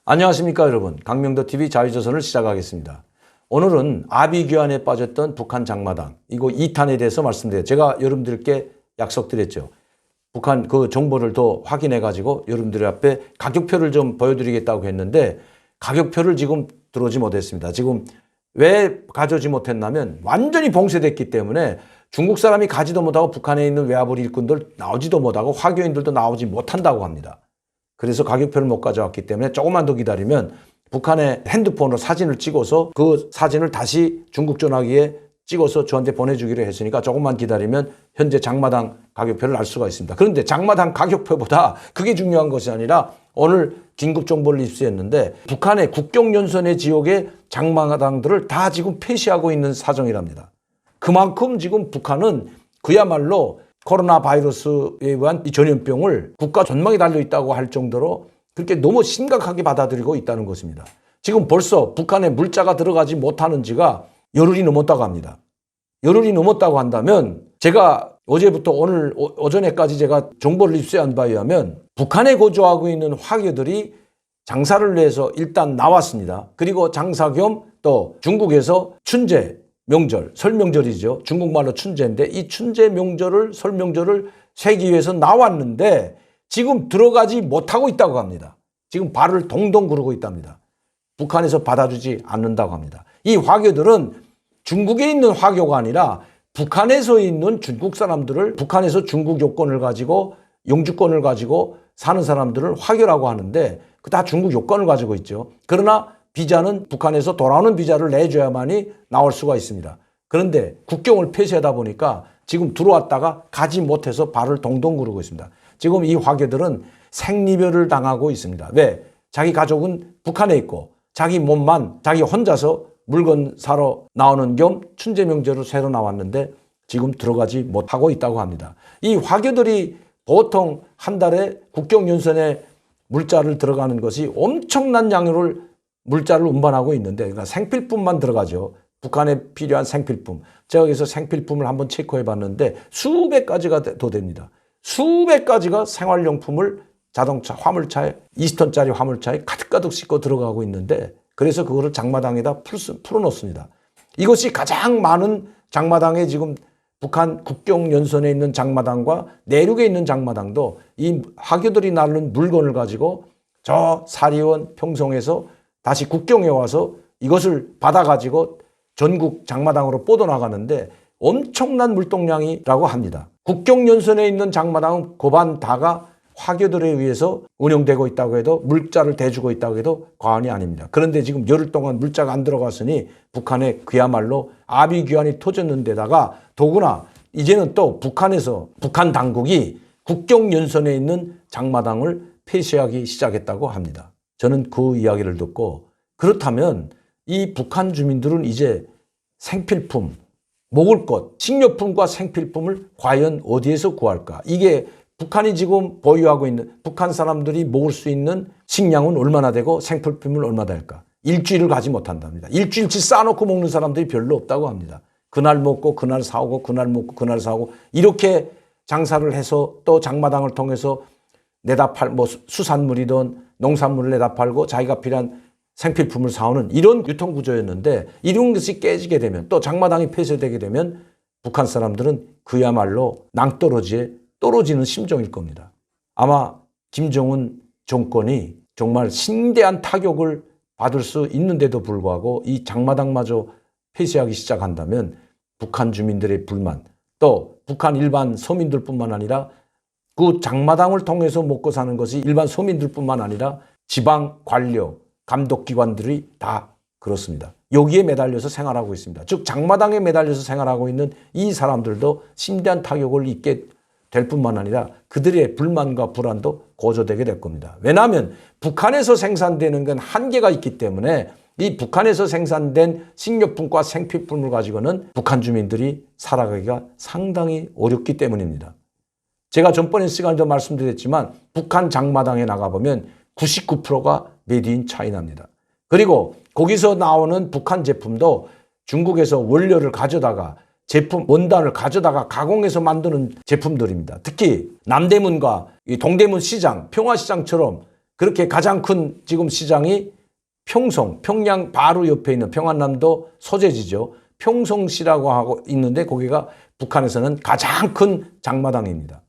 안녕하십니까 여러분. 강명도TV 자유조선을 시작하겠습니다. 오늘은 아비규환에 빠졌던 북한 장마당 이거 2탄에 대해서 말씀드려요. 제가 여러분들께 약속드렸죠. 북한 그 정보를 더 확인해 가지고 여러분들 앞에 가격표를 좀 보여드리겠다고 했는데 가격표를 지금 들어오지 못했습니다. 지금 왜 가져오지 못했냐면 완전히 봉쇄됐기 때문에 중국 사람이 가지도 못하고 북한에 있는 외화벌이 일꾼들 나오지도 못하고 화교인들도 나오지 못한다고 합니다. 그래서 가격표를 못 가져왔기 때문에 조금만 더 기다리면 북한의 핸드폰으로 사진을 찍어서 그 사진을 다시 중국 전화기에 찍어서 저한테 보내주기로 했으니까 조금만 기다리면 현재 장마당 가격표를 알 수가 있습니다. 그런데 장마당 가격표보다 그게 중요한 것이 아니라 오늘 긴급 정보를 입수했는데 북한의 국경연선의 지역의 장마당들을 다 지금 폐쇄하고 있는 사정이랍니다. 그만큼 지금 북한은 그야말로 코로나 바이러스에 의한 이 전염병을 국가 전망에 달려있다고 할 정도로 그렇게 너무 심각하게 받아들이고 있다는 것입니다. 지금 벌써 북한에 물자가 들어가지 못하는 지가 열흘이 넘었다고 합니다. 열흘이 넘었다고 한다면 제가 어제부터 오늘 오전에까지 제가 정보를 입수한 바에 의하면 북한에 거주하고 있는 화교들이 장사를 내서 일단 나왔습니다. 그리고 장사 겸 또 중국에서 춘제 명절, 설 명절이죠. 중국말로 춘제인데 이 춘제 명절을 설 명절을 세기 위해서 나왔는데 지금 들어가지 못하고 있다고 합니다. 지금 발을 동동 구르고 있답니다. 북한에서 받아주지 않는다고 합니다. 이 화교들은 중국에 있는 화교가 아니라 북한에서 있는 중국 사람들을 북한에서 중국 요건을 가지고 영주권을 가지고 사는 사람들을 화교라고 하는데 그 다 중국 요건을 가지고 있죠. 그러나 비자는 북한에서 돌아오는 비자를 내줘야만이 나올 수가 있습니다. 그런데 국경을 폐쇄하다 보니까 지금 들어왔다가 가지 못해서 발을 동동 구르고 있습니다. 지금 이 화교들은 생리별을 당하고 있습니다. 왜? 자기 가족은 북한에 있고 자기 몸만 자기 혼자서 물건 사러 나오는 겸 춘제 명절을 새로 나왔는데 지금 들어가지 못하고 있다고 합니다. 이 화교들이 보통 한 달에 국경연선에 물자를 들어가는 것이 엄청난 양을 물자를 운반하고 있는데 그러니까 생필품만 들어가죠. 북한에 필요한 생필품. 제가 여기서 생필품을 한번 체크해 봤는데 수백 가지가 더 됩니다. 수백 가지가 생활용품을 자동차, 화물차에 20톤짜리 화물차에 가득가득 싣고 들어가고 있는데 그래서 그거를 장마당에다 풀어놓습니다. 이것이 가장 많은 장마당에 지금 북한 국경연선에 있는 장마당과 내륙에 있는 장마당도 이 화교들이 나르는 물건을 가지고 저 사리원 평성에서 다시 국경에 와서 이것을 받아가지고 전국 장마당으로 뻗어나가는데 엄청난 물동량이라고 합니다. 국경연선에 있는 장마당은 고반 다가 화교들에 의해서 운영되고 있다고 해도 물자를 대주고 있다고 해도 과언이 아닙니다. 그런데 지금 열흘 동안 물자가 안 들어갔으니 북한에 그야말로 아비규환이 터졌는 데다가 더구나 이제는 또 북한에서 북한 당국이 국경연선에 있는 장마당을 폐쇄하기 시작했다고 합니다. 저는 그 이야기를 듣고 그렇다면 이 북한 주민들은 이제 생필품, 먹을 것, 식료품과 생필품을 과연 어디에서 구할까? 이게 북한이 지금 보유하고 있는 북한 사람들이 먹을 수 있는 식량은 얼마나 되고 생필품은 얼마나 될까? 일주일을 가지 못한답니다. 일주일치 쌓아놓고 먹는 사람들이 별로 없다고 합니다. 그날 먹고 그날 사오고 그날 먹고 그날 사오고 이렇게 장사를 해서 또 장마당을 통해서 내다 팔 뭐 수산물이든 농산물을 내다 팔고 자기가 필요한 생필품을 사오는 이런 유통구조였는데 이런 것이 깨지게 되면 또 장마당이 폐쇄되게 되면 북한 사람들은 그야말로 낭떠러지에 떨어지는 심정일 겁니다. 아마 김정은 정권이 정말 심대한 타격을 받을 수 있는데도 불구하고 이 장마당마저 폐쇄하기 시작한다면 북한 주민들의 불만 또 북한 일반 서민들뿐만 아니라 그 장마당을 통해서 먹고 사는 것이 일반 서민들뿐만 아니라 지방 관료, 감독기관들이 다 그렇습니다. 여기에 매달려서 생활하고 있습니다. 즉 장마당에 매달려서 생활하고 있는 이 사람들도 심대한 타격을 입게 될 뿐만 아니라 그들의 불만과 불안도 고조되게 될 겁니다. 왜냐하면 북한에서 생산되는 건 한계가 있기 때문에 이 북한에서 생산된 식료품과 생필품을 가지고는 북한 주민들이 살아가기가 상당히 어렵기 때문입니다. 제가 전번에 시간에도 말씀드렸지만 북한 장마당에 나가보면 99%가 메이드 인 차이나입니다. 그리고 거기서 나오는 북한 제품도 중국에서 원료를 가져다가 제품 원단을 가져다가 가공해서 만드는 제품들입니다. 특히 남대문과 이 동대문 시장, 평화시장처럼 그렇게 가장 큰 지금 시장이 평성, 평양 바로 옆에 있는 평안남도 소재지죠. 평성시라고 하고 있는데 거기가 북한에서는 가장 큰 장마당입니다.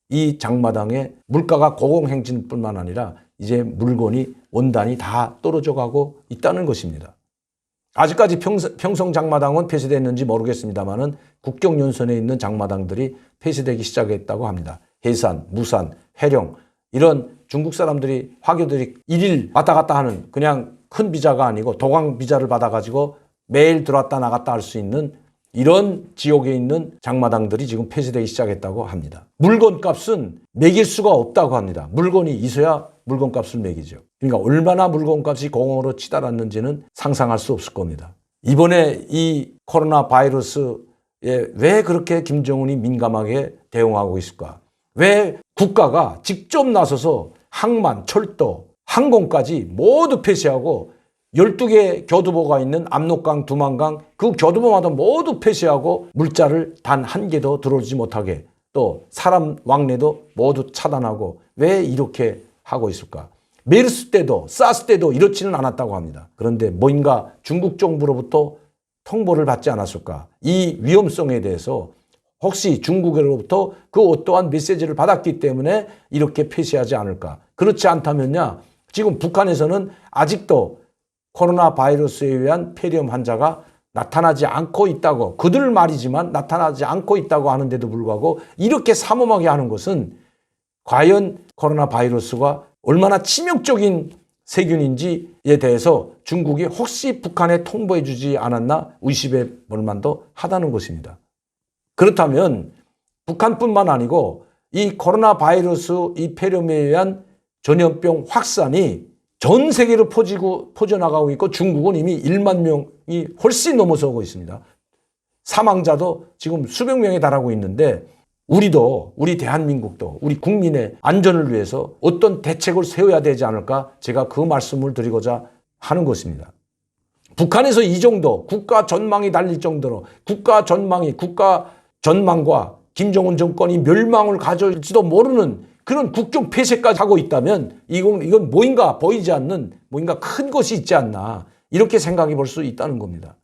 이 장마당에 물가가 고공행진뿐만 아니라 이제 물건이 원단이 다 떨어져 가고 있다는 것입니다. 아직까지 평성 장마당은 폐쇄됐는지 모르겠습니다만은 국경연선에 있는 장마당들이 폐쇄되기 시작했다고 합니다. 해산, 무산, 해령 이런 중국 사람들이 화교들이 일일 왔다 갔다 하는 그냥 큰 비자가 아니고 도강 비자를 받아가지고 매일 들어왔다 나갔다 할 수 있는 이런 지역에 있는 장마당들이 지금 폐쇄되기 시작했다고 합니다. 물건값은 매길 수가 없다고 합니다. 물건이 있어야 물건값을 매기죠. 그러니까 얼마나 물건값이 공허로 치달았는지는 상상할 수 없을 겁니다. 이번에 이 코로나 바이러스에 왜 그렇게 김정은이 민감하게 대응하고 있을까? 왜 국가가 직접 나서서 항만, 철도, 항공까지 모두 폐쇄하고 12개 교두보가 있는 압록강, 두만강 그 교두보마다 모두 폐쇄하고 물자를 단 한 개도 들어오지 못하게 또 사람 왕래도 모두 차단하고 왜 이렇게 하고 있을까? 메르스 때도 사스 때도 이렇지는 않았다고 합니다. 그런데 뭔가 중국 정부로부터 통보를 받지 않았을까? 이 위험성에 대해서 혹시 중국으로부터 그 어떠한 메시지를 받았기 때문에 이렇게 폐쇄하지 않을까? 그렇지 않다면야 지금 북한에서는 아직도 코로나 바이러스에 의한 폐렴 환자가 나타나지 않고 있다고 그들 말이지만 나타나지 않고 있다고 하는데도 불구하고 이렇게 삼엄하게 하는 것은 과연 코로나 바이러스가 얼마나 치명적인 세균인지에 대해서 중국이 혹시 북한에 통보해 주지 않았나 의심해 볼 만도 하다는 것입니다. 그렇다면 북한뿐만 아니고 이 코로나 바이러스 이 폐렴에 의한 전염병 확산이 전 세계로 퍼져나가고 있고 중국은 이미 1만 명이 훨씬 넘어서고 있습니다. 사망자도 지금 수백 명에 달하고 있는데 우리도 우리 대한민국도 우리 국민의 안전을 위해서 어떤 대책을 세워야 되지 않을까 제가 그 말씀을 드리고자 하는 것입니다. 북한에서 이 정도 국가 전망이 달릴 정도로 국가 전망과 김정은 정권이 멸망을 가져올지도 모르는 그런 국경 폐쇄까지 하고 있다면 이건 뭐인가 보이지 않는 뭐인가 큰 것이 있지 않나 이렇게 생각해 볼 수 있다는 겁니다.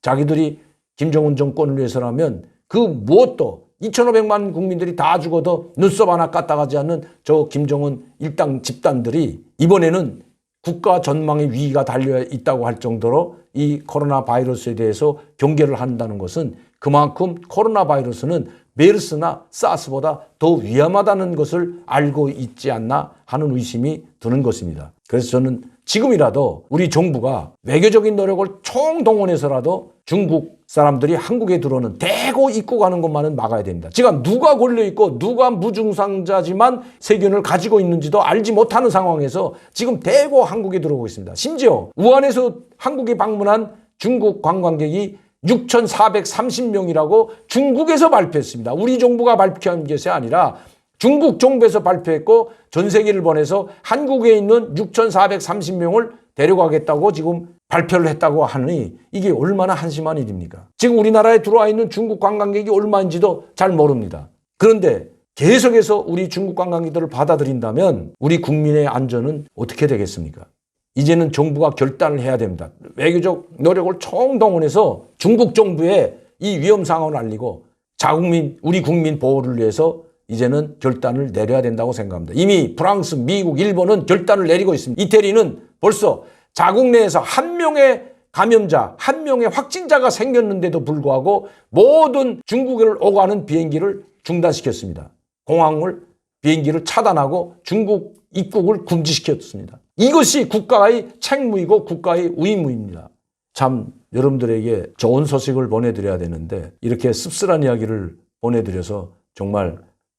자기들이 김정은 정권을 위해서라면 그 무엇도 2,500만 국민들이 다 죽어도 눈썹 하나 까딱하지 않는 저 김정은 일당 집단들이 이번에는 국가 전망의 위기가 달려 있다고 할 정도로 이 코로나 바이러스에 대해서 경계를 한다는 것은 그만큼 코로나 바이러스는 메르스나 사스보다 더 위험하다는 것을 알고 있지 않나 하는 의심이 드는 것입니다. 그래서 저는 지금이라도 우리 정부가 외교적인 노력을 총동원해서라도 중국 사람들이 한국에 들어오는 대거 입국하는 것만은 막아야 됩니다. 지금 누가 걸려있고 누가 무증상자지만 세균을 가지고 있는지도 알지 못하는 상황에서 지금 대거 한국에 들어오고 있습니다. 심지어 우한에서 한국에 방문한 중국 관광객이 6,430명이라고 중국에서 발표했습니다. 우리 정부가 발표한 것이 아니라 중국 정부에서 발표했고 전 세계를 보내서 한국에 있는 6,430명을 데려가겠다고 지금 발표를 했다고 하니 이게 얼마나 한심한 일입니까? 지금 우리나라에 들어와 있는 중국 관광객이 얼마인지도 잘 모릅니다. 그런데 계속해서 우리 중국 관광객들을 받아들인다면 우리 국민의 안전은 어떻게 되겠습니까? 이제는 정부가 결단을 해야 됩니다. 외교적 노력을 총동원해서 중국 정부에 이 위험 상황을 알리고 자국민, 우리 국민 보호를 위해서 이제는 결단을 내려야 된다고 생각합니다. 이미 프랑스, 미국, 일본은 결단을 내리고 있습니다. 이태리는 벌써 자국 내에서 한 명의 감염자, 한 명의 확진자가 생겼는데도 불구하고 모든 중국을 오가는 비행기를 중단시켰습니다. 공항을 비행기를 차단하고 중국 입국을 금지시켰습니다. 이것이 국가의 책무이고 국가의 의무입니다. 참 여러분들에게 좋은 소식을 보내드려야 되는데 이렇게 씁쓸한 이야기를 보내드려서 정말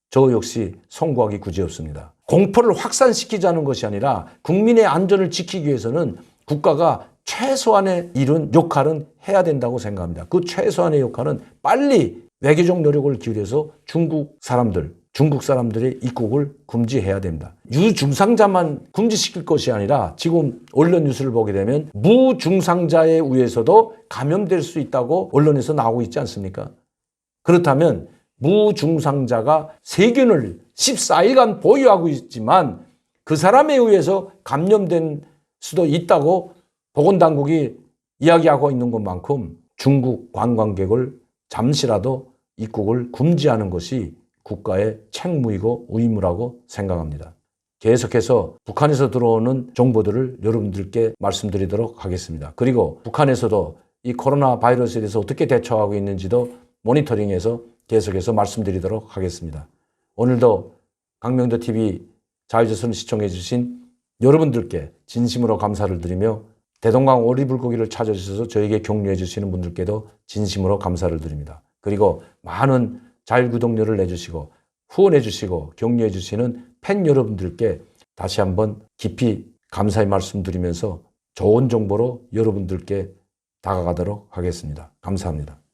저 역시 송구하기 그지없습니다. 공포를 확산시키자는 것이 아니라 국민의 안전을 지키기 위해서는 국가가 최소한의 이런 역할은 해야 된다고 생각합니다. 그 최소한의 역할은 빨리 외교적 노력을 기울여서 중국 사람들의 입국을 금지해야 됩니다. 유증상자만 금지시킬 것이 아니라 지금 언론 뉴스를 보게 되면 무증상자에 의해서도 감염될 수 있다고 언론에서 나오고 있지 않습니까? 그렇다면 무증상자가 세균을 14일간 보유하고 있지만 그 사람에 의해서 감염된 수도 있다고 보건당국이 이야기하고 있는 것만큼 중국 관광객을 잠시라도 입국을 금지하는 것이 국가의 책무이고 의무라고 생각합니다. 계속해서 북한에서 들어오는 정보들을 여러분들께 말씀드리도록 하겠습니다. 그리고 북한에서도 이 코로나 바이러스에 대해서 어떻게 대처하고 있는지도 모니터링해서 계속해서 말씀드리도록 하겠습니다. 오늘도 강명도TV 자유조선을 시청해 주신 여러분들께 진심으로 감사를 드리며 대동강 오리불고기를 찾아주셔서 저에게 격려해 주시는 분들께도 진심으로 감사를 드립니다. 그리고 많은 자율구독료를 내주시고 후원해 주시고 격려해 주시는 팬 여러분들께 다시 한번 깊이 감사의 말씀드리면서 좋은 정보로 여러분들께 다가가도록 하겠습니다. 감사합니다.